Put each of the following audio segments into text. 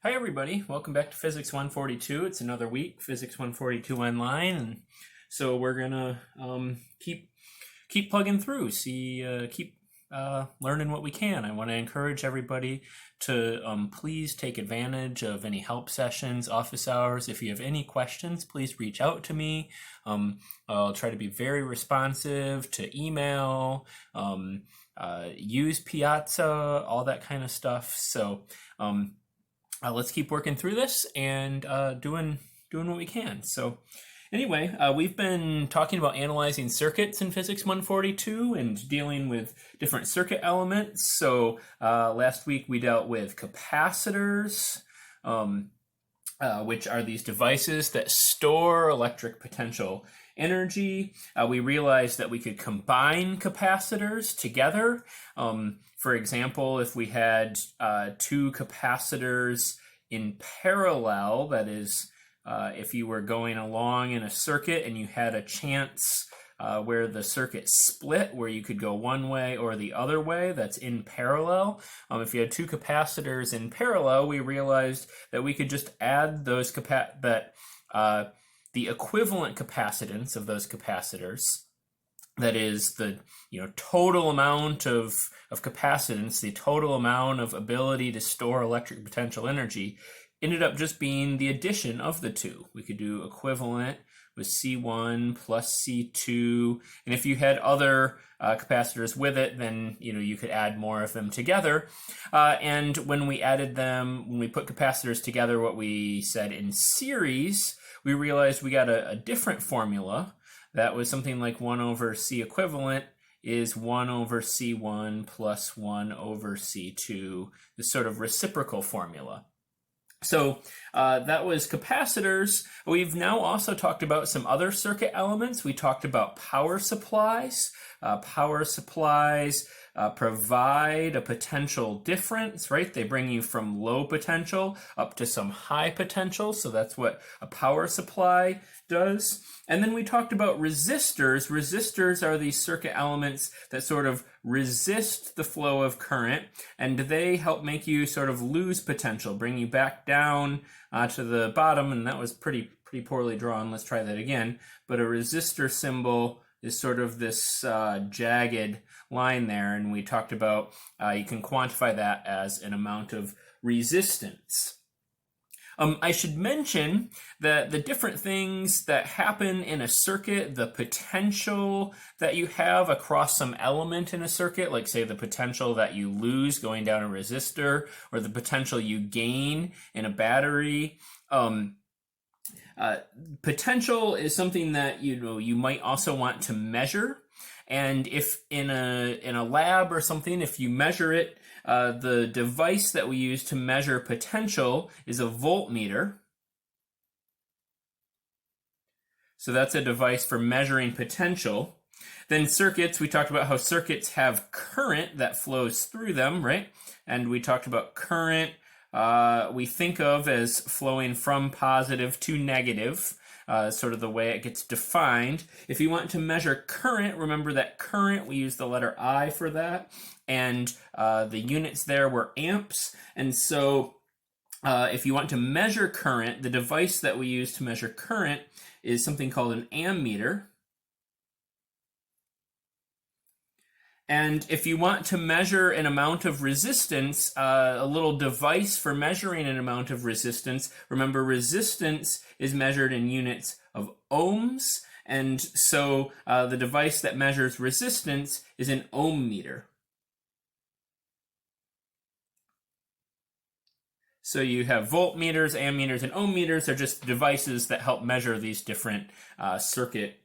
Hi everybody, welcome back to Physics 142. It's another week, Physics 142 online, and so we're gonna keep plugging through, keep learning what we can. I want to encourage everybody to please take advantage of any help sessions, office hours. If you have any questions, please reach out to me. I'll try to be very responsive to email, use Piazza, all that kind of stuff. So let's keep working through this and doing what we can. So anyway, we've been talking about analyzing circuits in Physics 142 and dealing with different circuit elements. So last week we dealt with capacitors, which are these devices that store electric potential energy. We realized that we could combine capacitors together. For example, if we had two capacitors in parallel, that is, if you were going along in a circuit and you had a chance where the circuit split, where you could go one way or the other way, that's in parallel. If you had two capacitors in parallel, we realized that we could just add those the equivalent capacitance of those capacitors, that is the total amount of capacitance, the total amount of ability to store electric potential energy, ended up just being the addition of the two. We could do equivalent with C1 plus C2, and if you had other capacitors with it, then you could add more of them together. And when we added them, when we put capacitors together, what we said in series, we realized we got a different formula. That was something like 1 over C equivalent is 1 over C1 plus 1 over C2, this sort of reciprocal formula. So that was capacitors. We've now also talked about some other circuit elements. We talked about power supplies. Power supplies provide a potential difference, right? They bring you from low potential up to some high potential. So that's what a power supply does. And then we talked about resistors. Resistors are these circuit elements that sort of resist the flow of current, and they help make you sort of lose potential, bring you back down to the bottom. And that was pretty poorly drawn. Let's try that again. But a resistor symbol is sort of this jagged line there, and we talked about you can quantify that as an amount of resistance. I should mention that the different things that happen in a circuit, the potential that you have across some element in a circuit, like say the potential that you lose going down a resistor, or the potential you gain in a battery. Potential is something that you might also want to measure, and if in a lab or something, if you measure it, the device that we use to measure potential is a voltmeter. So that's a device for measuring potential. Then circuits, we talked about how circuits have current that flows through them, right? And we talked about current we think of as flowing from positive to negative, sort of the way it gets defined. If you want to measure current, remember that current, we use the letter I for that, and the units there were amps. And so if you want to measure current, the device that we use to measure current is something called an ammeter. And if you want to measure an amount of resistance, a little device for measuring an amount of resistance, remember resistance is measured in units of ohms, and so the device that measures resistance is an ohm meter. So you have voltmeters, ammeters, and ohm meters. They're just devices that help measure these different circuit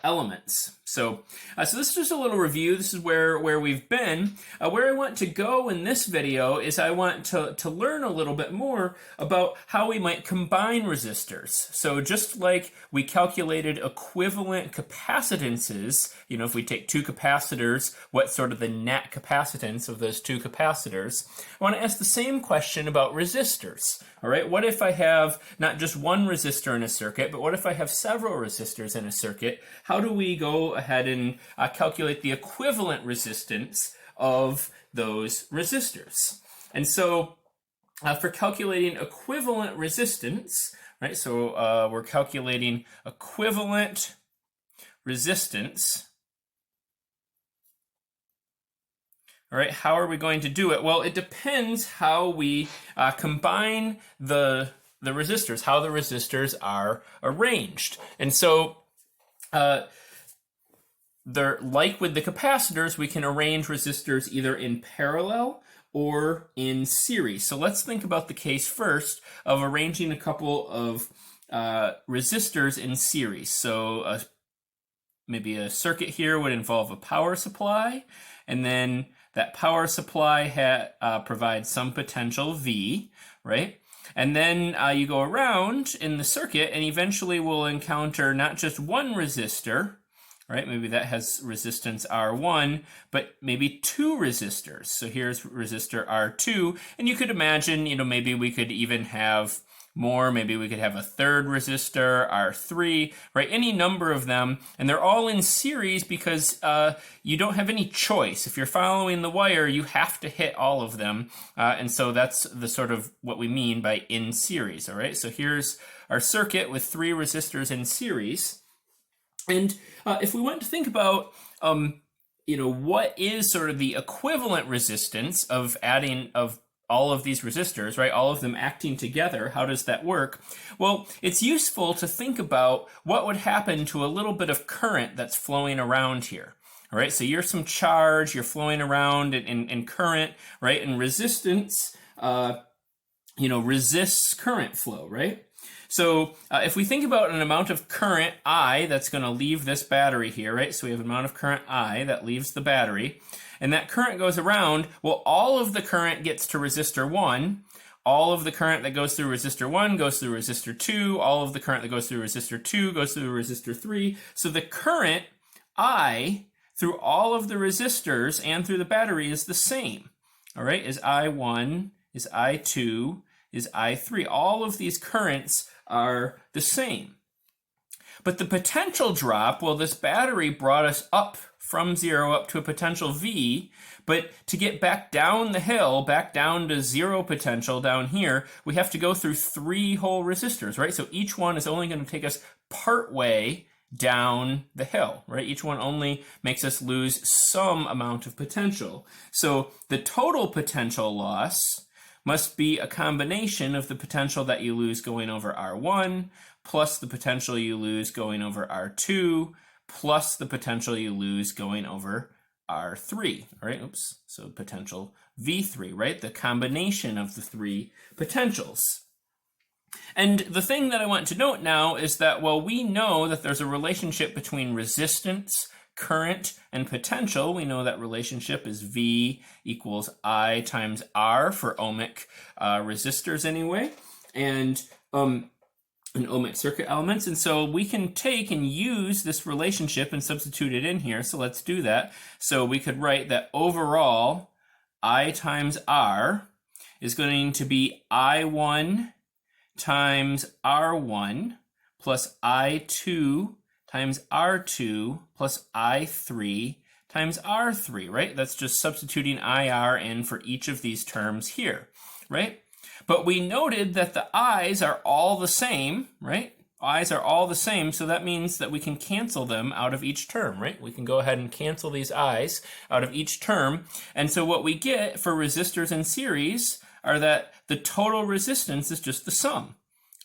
elements. So this is just a little review. This is where we've been. Where I want to go in this video is I want to learn a little bit more about how we might combine resistors. So just like we calculated equivalent capacitances, if we take two capacitors, what's sort of the net capacitance of those two capacitors? I want to ask the same question about resistors. All right, what if I have not just one resistor in a circuit, but what if I have several resistors in a circuit? How do we go ahead and calculate the equivalent resistance of those resistors? And so for calculating equivalent resistance, right? So we're calculating equivalent resistance. All right, how are we going to do it? Well, it depends how we combine the resistors, how the resistors are arranged. And so they're like with the capacitors, we can arrange resistors either in parallel or in series. So let's think about the case first of arranging a couple of resistors in series. So maybe a circuit here would involve a power supply, and then that power supply provides some potential V, right? And then you go around in the circuit, and eventually we'll encounter not just one resistor, right? Maybe that has resistance R1, but maybe two resistors. So here's resistor R2, and you could imagine, maybe we could even have more. Maybe we could have a third resistor, R3, right? Any number of them, and they're all in series because you don't have any choice. If you're following the wire, you have to hit all of them, and so that's the sort of what we mean by in series, all right? So here's our circuit with three resistors in series, and if we want to think about what is sort of the equivalent resistance of all of these resistors, right? All of them acting together. How does that work? Well, it's useful to think about what would happen to a little bit of current that's flowing around here. All right, so you're some charge, you're flowing around in current, right? And resistance, resists current flow, right? So if we think about an amount of current I that's going to leave this battery here, right? So we have an amount of current I that leaves the battery, and that current goes around. Well, all of the current gets to resistor 1. All of the current that goes through resistor 1 goes through resistor 2. All of the current that goes through resistor 2 goes through resistor 3. So the current I through all of the resistors and through the battery is the same. All right, is I1, is I2, is I3. All of these currents are the same. But the potential drop, well, this battery brought us up from 0 up to a potential V, but to get back down the hill, back down to 0 potential down here, we have to go through 3 whole resistors, right? So each one is only going to take us part way down the hill, right? Each one only makes us lose some amount of potential. So the total potential loss must be a combination of the potential that you lose going over R1 plus the potential you lose going over R2 plus the potential you lose going over R3, all right? Oops, so potential V3, right? The combination of the 3 potentials. And the thing that I want to note now is that, well, we know that there's a relationship between resistance, current, and potential. We know that relationship is V equals I times R for ohmic resistors anyway, and in ohmic circuit elements. And so we can take and use this relationship and substitute it in here. So let's do that. So we could write that overall I times R is going to be I1 times R1 plus I2 times R2 plus I3 times R3, right? That's just substituting IR in for each of these terms here, right? But we noted that the I's are all the same, right? I's are all the same, so that means that we can cancel them out of each term, right? We can go ahead and cancel these I's out of each term. And so what we get for resistors in series are that the total resistance is just the sum.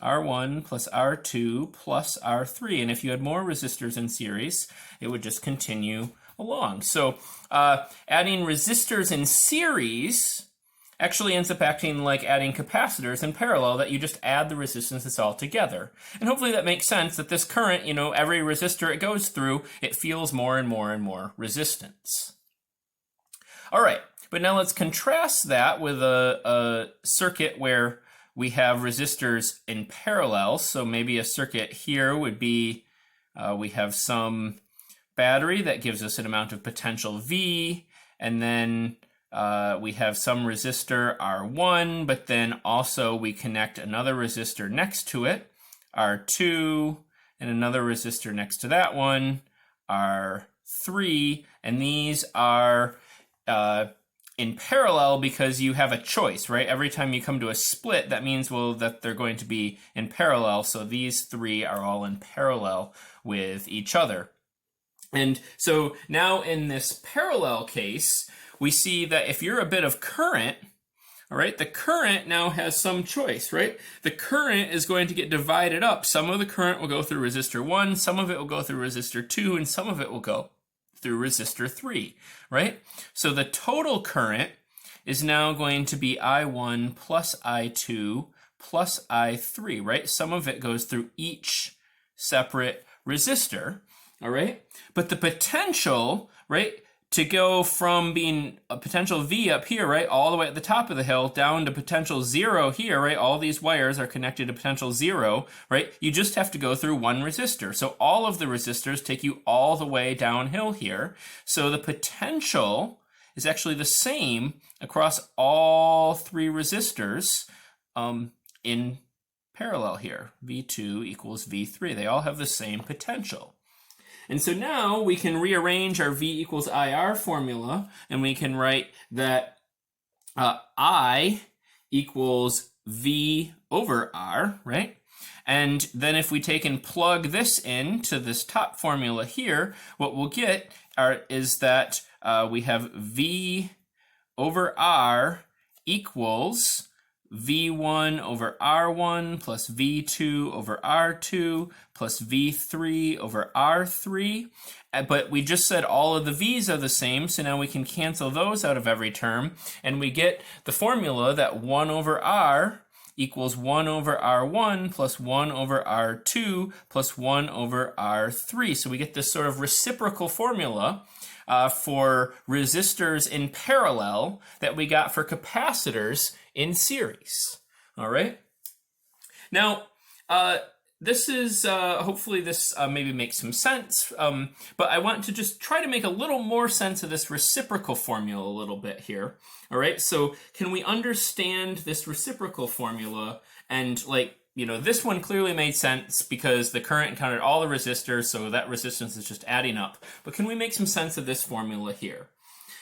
R1 plus R2 plus R3. And if you had more resistors in series, it would just continue along. So adding resistors in series actually ends up acting like adding capacitors in parallel, that you just add the resistances all together. And hopefully that makes sense, that this current, every resistor it goes through, it feels more and more and more resistance. All right, but now let's contrast that with a circuit where we have resistors in parallel. So maybe a circuit here would be, we have some battery that gives us an amount of potential V, and then we have some resistor R1, but then also we connect another resistor next to it, R2, and another resistor next to that one, R3, and these are in parallel because you have a choice, right? Every time you come to a split, that means, well, that they're going to be in parallel. So these three are all in parallel with each other. And so now in this parallel case, we see that if you're a bit of current, all right, the current now has some choice, right? The current is going to get divided up. Some of the current will go through resistor 1, some of it will go through resistor 2, and some of it will go through resistor 3, right? So the total current is now going to be I1 plus I2 plus I3, right? Some of it goes through each separate resistor, all right? But the potential, right, to go from being a potential V up here, right, all the way at the top of the hill down to potential 0 here, right, all these wires are connected to potential 0, right, you just have to go through one resistor. So all of the resistors take you all the way downhill here. So the potential is actually the same across all three resistors in parallel here. V2 equals V3. They all have the same potential. And so now we can rearrange our V equals IR formula, and we can write that I equals V over R, right? And then if we take and plug this into this top formula here, what we'll get is that we have V over R equals V1 over R1 plus V2 over R2 plus V3 over R3. But we just said all of the V's are the same, so now we can cancel those out of every term, and we get the formula that 1 over R equals 1 over R1 plus 1 over R2 plus 1 over R3. So we get this sort of reciprocal formula for resistors in parallel that we got for capacitors in series. All right. Now, this is, hopefully this maybe makes some sense, but I want to just try to make a little more sense of this reciprocal formula a little bit here. All right, so can we understand this reciprocal formula? And like, you know, this one clearly made sense because the current encountered all the resistors, so that resistance is just adding up. But can we make some sense of this formula here?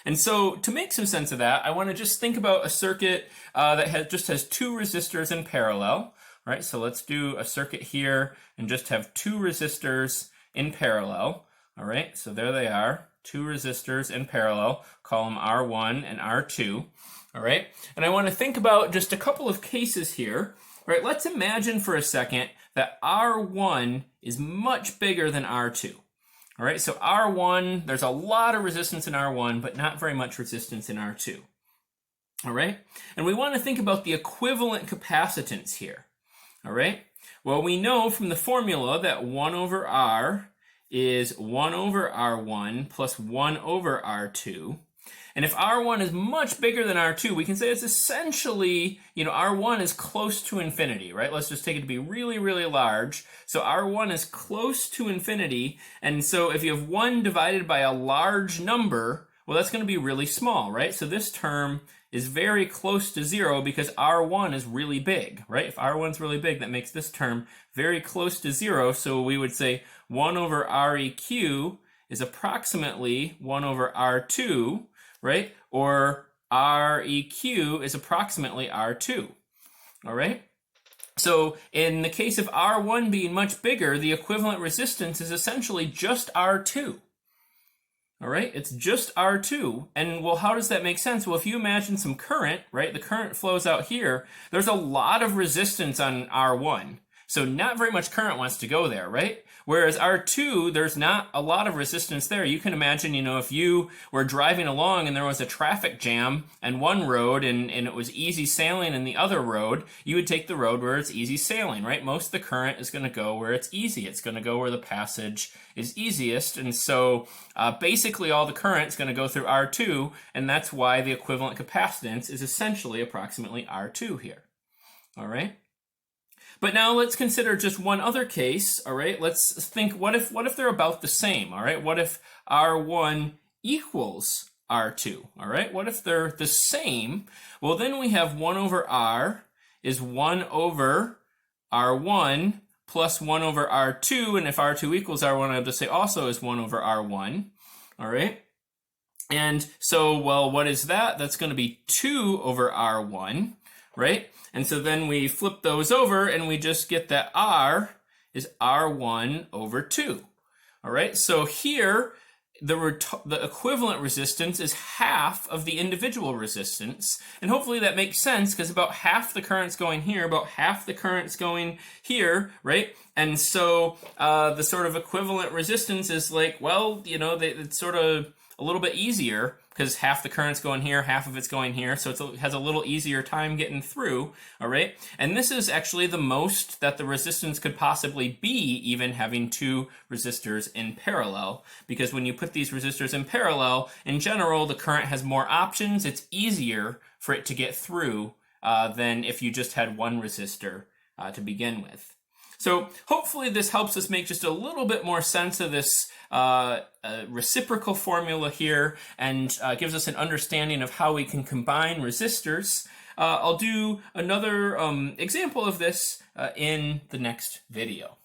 And so to make some sense of that, I want to just think about a circuit that just has two resistors in parallel. All right, so let's do a circuit here and just have two resistors in parallel. All right, so there they are, two resistors in parallel. Call them R1 and R2. All right, and I want to think about just a couple of cases here. All right, let's imagine for a second that R1 is much bigger than R2. All right, so R1, there's a lot of resistance in R1, but not very much resistance in R2. All right, and we want to think about the equivalent capacitance here. All right, well, we know from the formula that 1 over R is 1 over R1 plus 1 over R2. And if R1 is much bigger than R2, we can say it's essentially, you know, R1 is close to infinity, right? Let's just take it to be really, really large. So R1 is close to infinity. And so if you have 1 divided by a large number, well, that's going to be really small, right? So this term is very close to 0 because R1 is really big, right? If R1 is really big, that makes this term very close to 0. So we would say 1 over REQ is approximately 1 over R2, right? Or REQ is approximately R2, all right? So in the case of R1 being much bigger, the equivalent resistance is essentially just R2. All right, it's just R2. And well, how does that make sense? Well, if you imagine some current, right, the current flows out here, there's a lot of resistance on R1. So not very much current wants to go there, right? Whereas R2, there's not a lot of resistance there. You can imagine, you know, if you were driving along and there was a traffic jam on one road and it was easy sailing in the other road, you would take the road where it's easy sailing, right? Most of the current is going to go where it's easy. It's going to go where the passage is easiest. And so basically all the current is going to go through R2, and that's why the equivalent capacitance is essentially approximately R2 here. All right? But now let's consider just one other case, all right? Let's think, what if they're about the same, all right? What if R1 equals R2, all right? What if they're the same? Well, then we have 1 over R is 1 over R1 plus 1 over R2, and if R2 equals R1, I'll just say also is 1 over R1, all right? And so, well, what is that? That's going to be 2 over R1, right? And so then we flip those over and we just get that R is R1 over 2. All right, so here the equivalent resistance is half of the individual resistance. And hopefully that makes sense because about half the current's going here, about half the current's going here, right? And so the sort of equivalent resistance is like, well, you know, it's sort of a little bit easier because half the current's going here, half of it's going here, so it has a little easier time getting through, all right? And this is actually the most that the resistance could possibly be, even having 2 resistors in parallel, because when you put these resistors in parallel, in general, the current has more options. It's easier for it to get through than if you just had 1 resistor to begin with. So hopefully this helps us make just a little bit more sense of this reciprocal formula here and gives us an understanding of how we can combine resistors. I'll do another example of this in the next video.